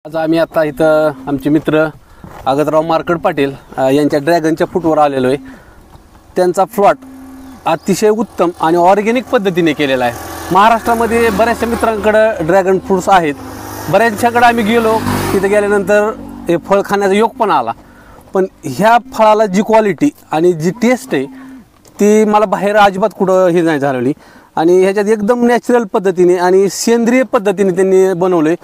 आज आम्ही आता इथं आमचे मित्र अगतराव मार्कड पाटील यांच्या ड्रॅगनच्या फूटवर आलेलो आहे। त्यांचा प्लॉट अतिशय उत्तम आणि ऑर्गॅनिक पद्धतीने केलेला आहे। महाराष्ट्रामध्ये बऱ्याचशा मित्रांकडे ड्रॅगन फ्रूट्स आहेत, बऱ्याचशाकडे आम्ही गेलो, तिथे गेल्यानंतर हे फळ खाण्याचा योग पण आला, पण ह्या फळाला जी क्वालिटी आणि जी टेस्ट आहे ती मला बाहेर अजिबात कुठं हे नाही झालेली। आणि ह्याच्यात एकदम नॅचरल पद्धतीने आणि सेंद्रिय पद्धतीने त्यांनी बनवले।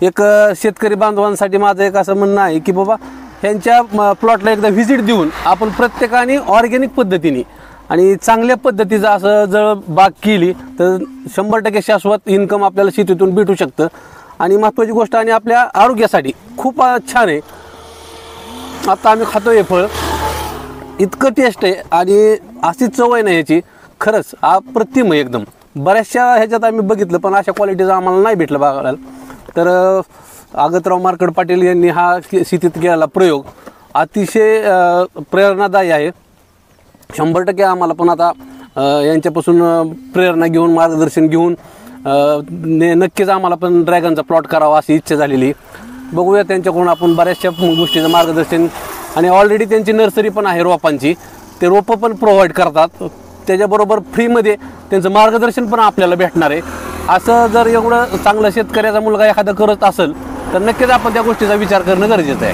एक शेतकरी बांधवांसाठी माझं एक असं म्हणणं आहे की बाबा ह्यांच्या प्लॉटला एकदा व्हिजिट देऊन आपण प्रत्येकाने ऑर्गॅनिक पद्धतीने आणि चांगल्या पद्धतीचं असं जर बाग केली तर 100% शाश्वत इन्कम आपल्याला शेतीतून भेटू शकतं। आणि महत्त्वाची गोष्ट आणि आपल्या आरोग्यासाठी खूप छान आहे। आता आम्ही खातो हे फळ, इतकं टेस्ट आहे आणि अशी चव आहे ना ह्याची, खरंच अप्रतिम आहे एकदम। बऱ्याचशा ह्याच्यात आम्ही बघितलं पण अशा क्वालिटीचं आम्हाला नाही भेटलं बघायला। तर अगतराव मार्कड पाटील यांनी हा शेतीत केलेला प्रयोग अतिशय प्रेरणादायी आहे। 100% आम्हाला पण आता यांच्यापासून प्रेरणा घेऊन मार्गदर्शन घेऊन नक्कीच आम्हाला पण ड्रॅगनचा प्लॉट करावा अशी इच्छा झालेली। बघूया त्यांच्याकडून आपण बऱ्याचशा गोष्टीचं मार्गदर्शन, आणि ऑलरेडी त्यांची नर्सरी पण आहे रोपांची, ते रोपं पण प्रोव्हाइड करतात। त्याच्याबरोबर फ्रीमध्ये त्यांचं मार्गदर्शन पण आपल्याला भेटणार आहे। असं जर एवढं चांगलं शेतकऱ्याचा मुलगा एखादा करत असेल तर नक्कीच आपण त्या गोष्टीचा विचार करणं गरजेचं आहे।